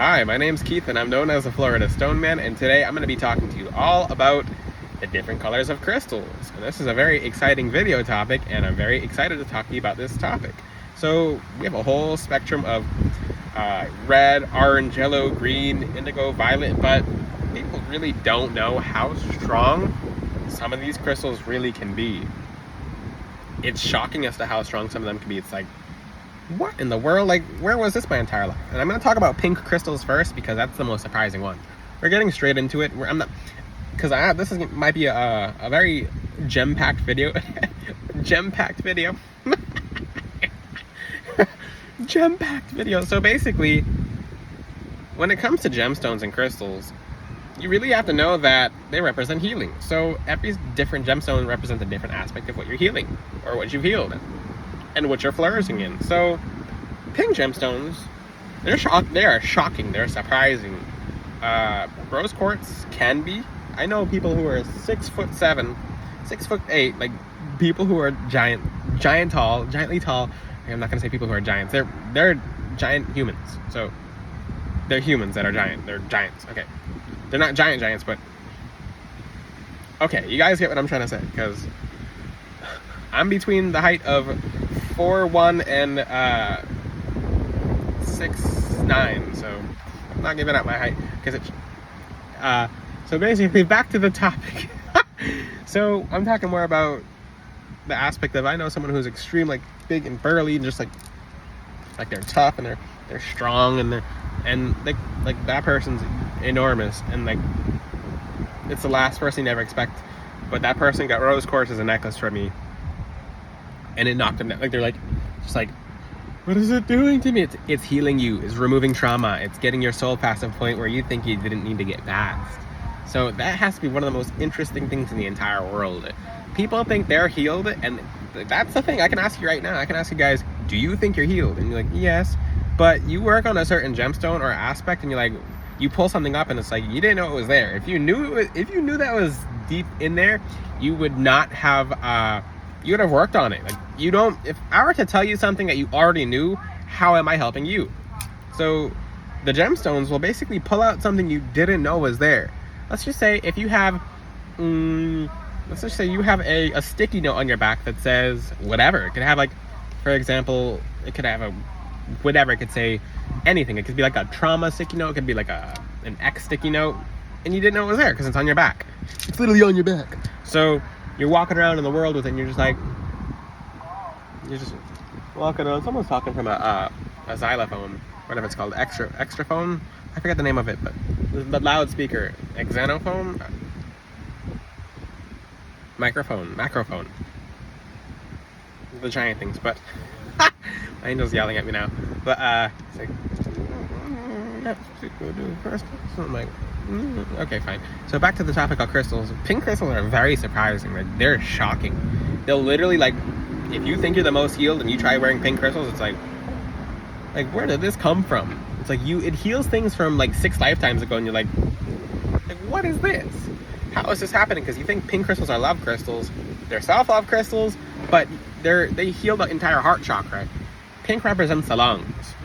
Hi, my name's Keith and I'm known as the Florida Stone Man, and today I'm going to be talking to you all about the different colors of crystals. And this is a very exciting video topic, and I'm very excited to talk to you about this topic. So we have a whole spectrum of red, orange, yellow, green, indigo, violet, but people really don't know how strong some of these crystals really can be. It's shocking as to how strong some of them can be. It's like, what in the world? Like, where was this my entire life? And I'm going to talk about pink crystals first because that's the most surprising one. We're getting straight into it. I'm not, because might be a very gem-packed video. Gem-packed video. Gem-packed video. So basically, when it comes to gemstones and crystals, you really have to know that they represent healing. So every different gemstone represents a different aspect of what you're healing or what you've healed and what you're flourishing in. So pink gemstones, they are shocking, they're surprising. Rose quartz can be. I know people who are 6'7", 6'8", like people who are giantly tall. I'm not gonna say people who are giants. They're giant humans. So they're humans that are giant. They're giants. Okay, they're not giants, but okay, you guys get what I'm trying to say, because I'm between the height of 4'1" and 6'9", so I'm not giving out my height because it's so basically back to the topic. So I'm talking more about the aspect of, I know someone who's extreme, like big and burly, and just like they're tough and they're strong, and like that person's enormous, and like it's the last person you never expect, but that person got rose quartz as a necklace from me, and it knocked them down. Like, they're like, just like, what is it doing to me? It's healing you. It's removing trauma. It's getting your soul past a point where you think you didn't need to get past. So that has to be one of the most interesting things in the entire world. People think they're healed, and that's the thing. I can ask you right now. I can ask you guys, do you think you're healed? And you're like, yes. But you work on a certain gemstone or aspect, and you're like, you pull something up, and it's like, you didn't know it was there. If you knew that was deep in there, you would not have you would have worked on it. Like, you don't, if I were to tell you something that you already knew, how am I helping you? So the gemstones will basically pull out something you didn't know was there. Let's just say if you have let's just say you have a sticky note on your back that says whatever. It could have, like, for example, it could have a whatever. It could say anything. It could be like a trauma sticky note. It could be like an X sticky note, and you didn't know it was there because it's on your back. It's literally on your back. So you're walking around in the world with it, and you're just walking around. Someone's talking from a xylophone, whatever it's called, extra phone. I forget the name of it, but the loudspeaker, xenophone, macrophone, the giant things. But my angel's yelling at me now. But it's like, so I'm like, okay, fine. So back to the topic of crystals. Pink crystals are very surprising. Like, they're shocking. They'll literally, like, if you think you're the most healed and you try wearing pink crystals, it's like where did this come from? It's like, it heals things from like 6 lifetimes ago, and you're like what is this? How is this happening? Because you think pink crystals are love crystals. They're self-love crystals, but they heal the entire heart chakra. Pink represents the lungs.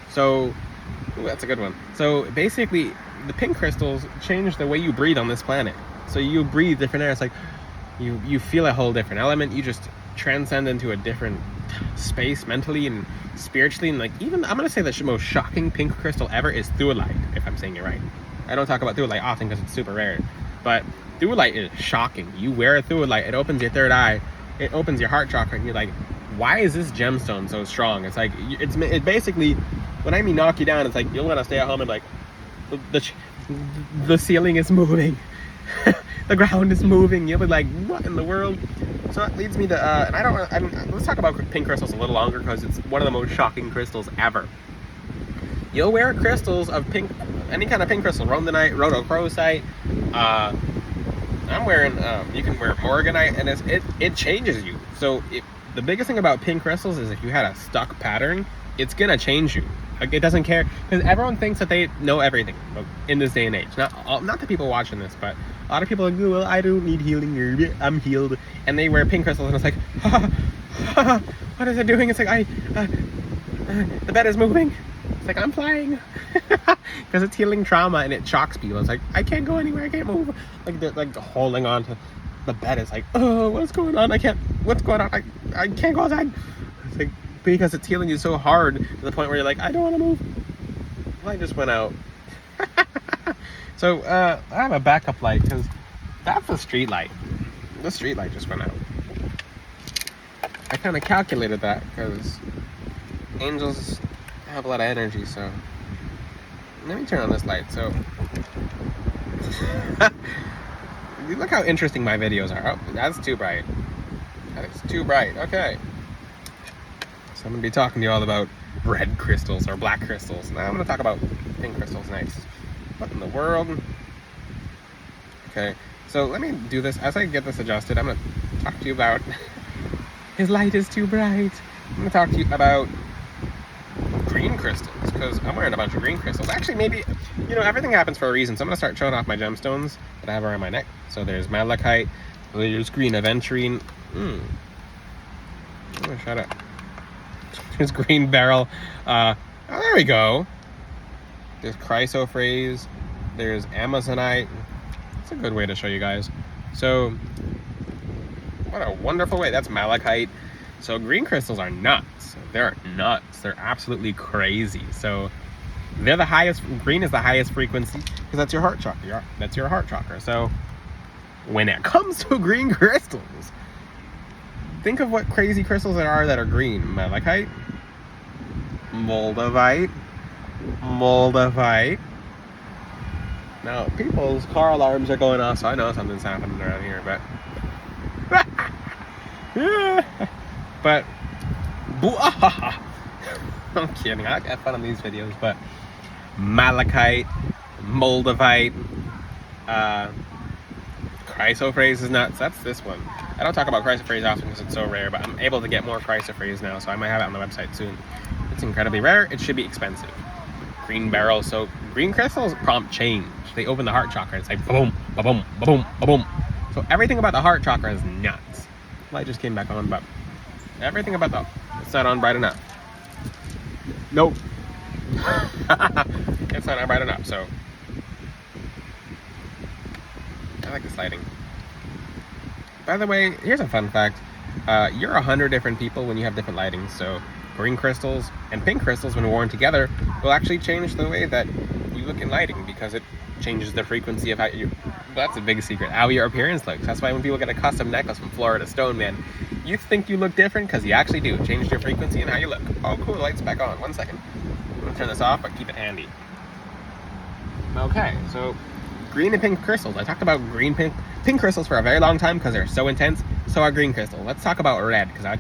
So that's a good one. So basically, the pink crystals change the way you breathe on this planet. So you breathe different air. It's like you feel a whole different element. You just transcend into a different space mentally and spiritually. And like, even I'm gonna say the most shocking pink crystal ever is thuolite, if I'm saying it right. I don't talk about thuolite often because it's super rare, but thuolite is shocking. You wear a thuolite, it opens your third eye, it opens your heart chakra, and you're like, why is this gemstone so strong? It's like, it basically, when I mean knock you down, it's like you'll want to stay at home and like the ceiling is moving. The ground is moving. You'll be like, what in the world? So that leads me to and let's talk about pink crystals a little longer, because it's one of the most shocking crystals ever. You'll wear crystals of pink, any kind of pink crystal, rhodonite, rhodochrosite. I'm wearing, you can wear morganite, and it changes you. So the biggest thing about pink crystals is if you had a stuck pattern, it's gonna change you. Like, it doesn't care, because everyone thinks that they know everything in this day and age. Not the people watching this, but a lot of people are like, well, I don't need healing, or I'm healed, and they wear pink crystals, and it's like, what is it doing? It's like, the bed is moving. It's like, I'm flying. Because it's healing trauma and it shocks people. It's like, I can't go anywhere, I can't move. Like, they're like holding on to the bed. It's like, oh, what's going on? What's going on? I can't go outside. It's like, because it's healing you so hard to the point where you're like, I don't want to move. Light just went out. So, I have a backup light because that's the street light. The street light just went out. I kind of calculated that because angels have a lot of energy, so let me turn on this light. So look how interesting my videos are. Oh, that's too bright. That's too bright. Okay. So I'm going to be talking to you all about red crystals or black crystals. Now I'm going to talk about pink crystals next. What in the world? Okay. So let me do this. As I get this adjusted, I'm going to talk to you about... His light is too bright. I'm going to talk to you about green crystals, because I'm wearing a bunch of green crystals. Actually, maybe, everything happens for a reason. So I'm going to start showing off my gemstones that I have around my neck. So there's malachite, there's green aventurine. Oh, shut up. There's green beryl. Oh, there we go. There's chrysoprase. There's amazonite. That's a good way to show you guys. So, what a wonderful way. That's malachite. So green crystals are nuts. They're nuts. They're absolutely crazy. So they're the highest. Green is the highest frequency because that's your heart chakra. That's your heart chakra. So when it comes to green crystals, think of what crazy crystals there are that are green. Malachite, moldavite. Now people's car alarms are going off, so I know something's happening around here, but but I'm kidding. I have fun on these videos, but malachite, moldavite, chrysoprase is nuts. That's this one. I don't talk about chrysoprase often because it's so rare, but I'm able to get more chrysoprase now, so I might have it on the website soon. It's incredibly rare. It should be expensive. Green beryl. So green crystals prompt change. They open the heart chakra. It's like boom, boom, boom, boom. So everything about the heart chakra is nuts. Light just came back on, but everything about the... It's not on bright enough. Nope. It's not on bright enough, so... I like this lighting. By the way, here's a fun fact. You're 100 different people when you have different lighting, so green crystals and pink crystals, when worn together, will actually change the way that you look in lighting because it changes the frequency of how you... That's a big secret, how your appearance looks. That's why when people get a custom necklace from Florida Stone, man, you think you look different because you actually do. Change your frequency and how you look. Oh, cool, the light's back on. 1 second. I'm going to turn this off, but keep it handy. Okay, so green and pink crystals. I talked about pink crystals for a very long time because they're so intense. So are green crystals. Let's talk about red, because I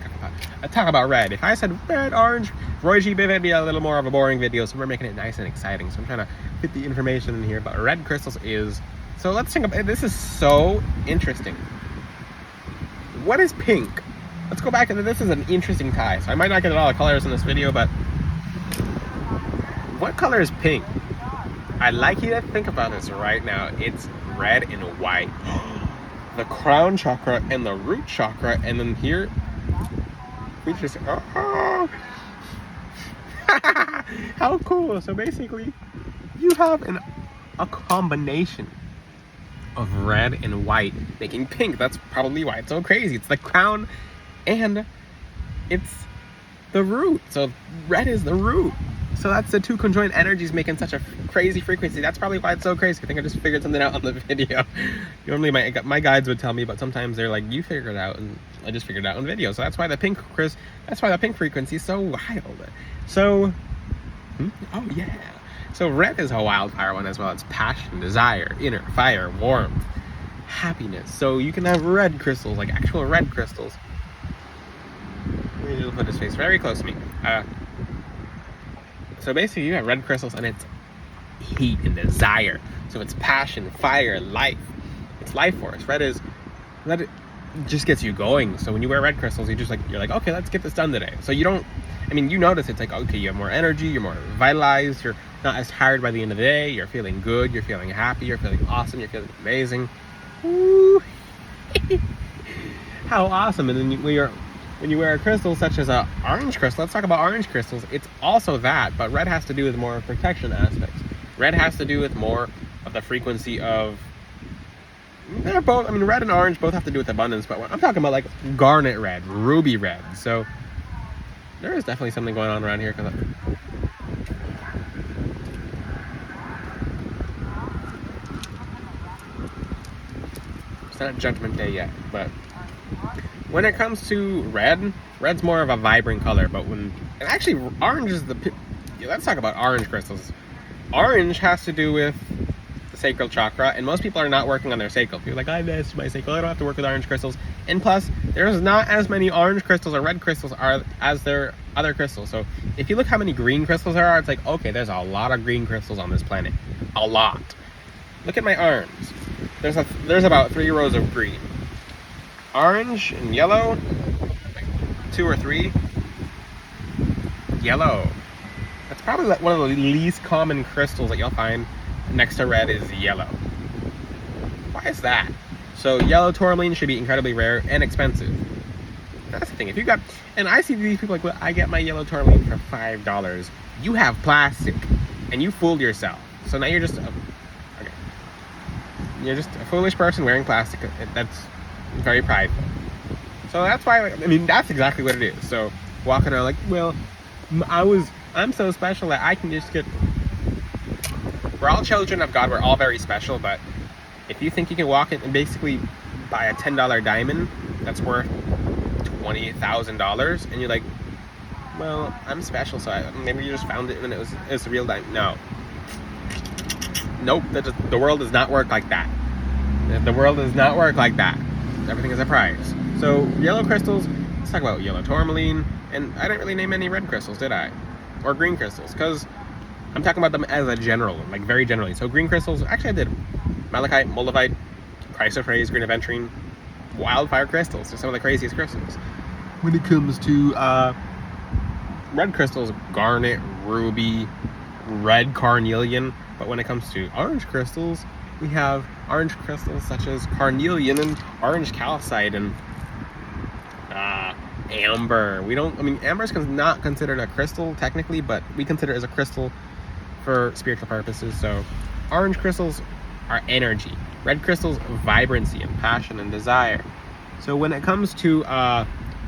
talk about red. If I said red, orange, Roy G. Biv, it'd be a little more of a boring video, so we're making it nice and exciting. So I'm trying to fit the information in here, but red crystals is... So let's think about... This is so interesting. What is pink? Let's go back into... This is an interesting tie. So I might not get all the colors in this video, but... What color is pink? I'd like you to think about this right now. It's red and white. The crown chakra and the root chakra, and then here... We just... Oh. How cool. So basically, you have a combination of red and white making pink. That's probably why it's so crazy. It's the crown and it's the root. So red is the root. So that's the two conjoined energies making such a crazy frequency. That's probably why it's so crazy. I think I just figured something out on the video. Normally my guides would tell me, but sometimes they're like, you figured it out, and I just figured it out on video. So that's why the pink frequency is so wild. So oh yeah. So red is a wildfire one as well. It's passion, desire, inner fire, warmth, happiness. So you can have red crystals, like actual red crystals. Let me just put his face very close to me. So basically you have red crystals and it's heat and desire. So it's passion, fire, life. It's life force. Red just gets you going. So when you wear red crystals, you're like, okay, let's get this done today. So you notice it's like, okay, you have more energy, you're more vitalized, you're not as tired by the end of the day, you're feeling good, you're feeling happy, you're feeling awesome, you're feeling amazing. Woo. How awesome. And then when you're when you wear a crystal such as a orange crystal, let's talk about orange crystals. It's also that, but red has to do with more protection aspects. Red has to do with more of the frequency of. They're both. I mean, red and orange both have to do with abundance, but I'm talking about like garnet red, ruby red. So there is definitely something going on around here. It's not Judgment Day yet, but when it comes to red, red's more of a vibrant color. But when and actually orange is the. Let's talk about orange crystals. Orange has to do with the sacral chakra, and most people are not working on their sacral. People are like, I missed my sacral, I don't have to work with orange crystals. And plus, there's not as many orange crystals or red crystals as there other crystals. So if you look how many green crystals there are, it's like, okay, there's a lot of green crystals on this planet. A lot. Look at my arms. There's about 3 rows of green. Orange and yellow, like 2 or 3. Yellow. That's probably like one of the least common crystals that you'll find next to red is yellow. Why is that? So yellow tourmaline should be incredibly rare and expensive. That's the thing. If you got, and I see these people like, well, I get my yellow tourmaline for $5. You have plastic, and you fooled yourself. So now you're just, okay. You're just a foolish person wearing plastic. That's very prideful. So that's why, I mean, that's exactly what it is. So walking around like, well, I'm so special that I can just get. We're all children of God. We're all very special. But if you think you can walk in and basically buy a $10 diamond that's worth $20,000, and you're like, well, I'm special, so maybe you just found it when it's a real diamond. No. Nope. The world does not work like that. The world does not work like that. Everything is a prize. So yellow crystals. Let's talk about yellow tourmaline. And I didn't really name any red crystals, did I? Or green crystals, because I'm talking about them as a general, like very generally. So green crystals, actually I did malachite, moldavite, chrysoprase, green aventurine, wildfire crystals. They're some of the craziest crystals. When it comes to red crystals, garnet, ruby, red carnelian. But when it comes to orange crystals, we have orange crystals such as carnelian and orange calcite and amber. Amber is not considered a crystal technically, but we consider it as a crystal for spiritual purposes. So orange crystals are energy. Red crystals, vibrancy and passion and desire. So when it comes to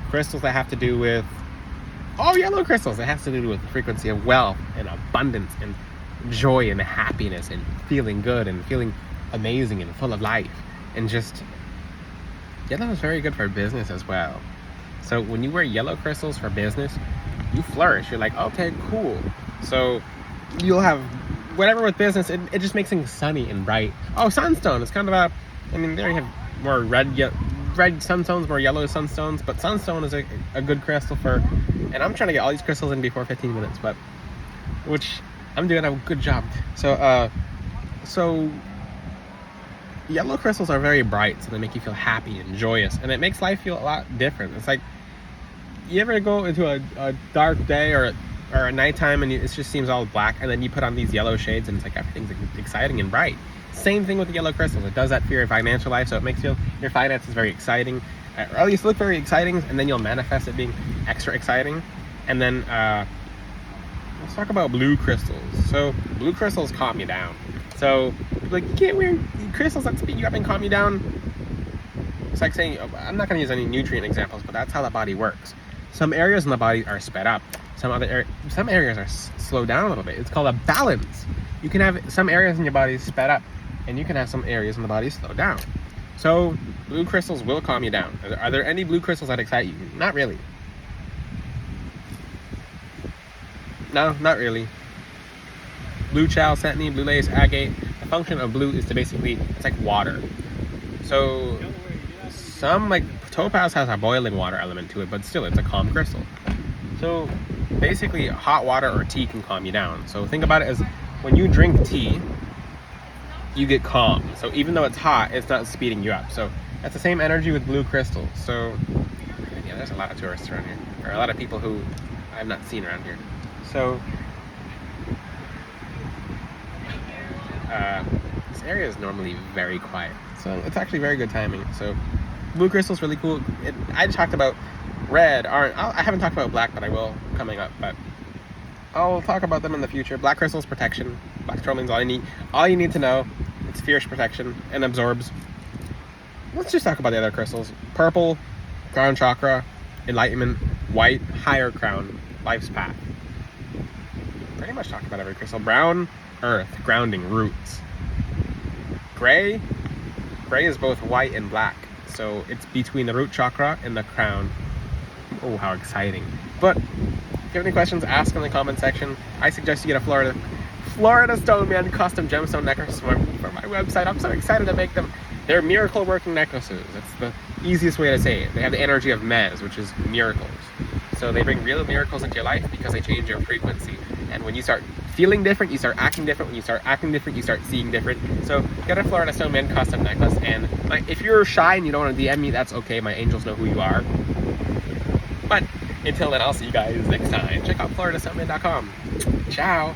crystals that have to do with yellow crystals, it has to do with the frequency of wealth and abundance and joy and happiness and feeling good and feeling amazing and full of life. And just yellow is very good for business as well. So when you wear yellow crystals for business, you flourish. You're like, okay, cool. So you'll have whatever with business, it just makes things sunny and bright. Oh, sunstone. It's kind of there you have more red sunstones, more yellow sunstones, but sunstone is a good crystal for, and I'm trying to get all these crystals in before 15 minutes, but, which I'm doing a good job. So yellow crystals are very bright, so they make you feel happy and joyous, and it makes life feel a lot different. It's like, you ever go into a dark day or a nighttime and it just seems all black, and then you put on these yellow shades and it's like everything's exciting and bright. Same thing with the yellow crystals. It does that for your financial life, so it makes your finances very exciting, or at least look very exciting, and then you'll manifest it being extra exciting. And then let's talk about blue crystals. So blue crystals calm you down. So like, you can't wear crystals that speed you up and calm you down. It's like saying, I'm not going to use any nutrient examples, but that's how the body works. Some areas in the body are sped up. Some areas are slowed down a little bit. It's called a balance. You can have some areas in your body sped up, and you can have some areas in the body slowed down. So blue crystals will calm you down. Are there any blue crystals that excite you? Not really. No, not really. Blue chalcedony, blue lace, agate. The function of blue is to basically, it's like water. So some, like topaz has a boiling water element to it, but still it's a calm crystal. So basically hot water or tea can calm you down. So think about it as when you drink tea, you get calm. So even though it's hot, it's not speeding you up. So that's the same energy with blue crystals. So yeah, there's a lot of tourists around here, or a lot of people who I've not seen around here. So this area is normally very quiet, so it's actually very good timing. So blue crystal's really cool. I talked about red, orange. I haven't talked about black, but I will coming up. But I'll talk about them in the future. Black crystals protection. Black tourmaline's all you need to know. It's fierce protection and absorbs. Let's just talk about the other crystals. Purple, crown chakra, enlightenment. White, higher crown, life's path. Pretty much talked about every crystal. Brown, earth, grounding, roots. Gray is both white and black. So it's between the root chakra and the crown. Oh, how exciting. But if you have any questions, ask in the comment section. I suggest you get a Florida Stoneman custom gemstone necklace for my website. I'm so excited to make them. They're miracle working necklaces. It's the easiest way to say it. They have the energy of Mez, which is miracles. So they bring real miracles into your life because they change your frequency. And when you start feeling different, you start acting different. When you start acting different, you start seeing different. So get a Florida Stoneman custom necklace. And if you're shy and you don't want to DM me, that's okay. My angels know who you are. But until then, I'll see you guys next time. Check out FloridaStoneman.com. Ciao.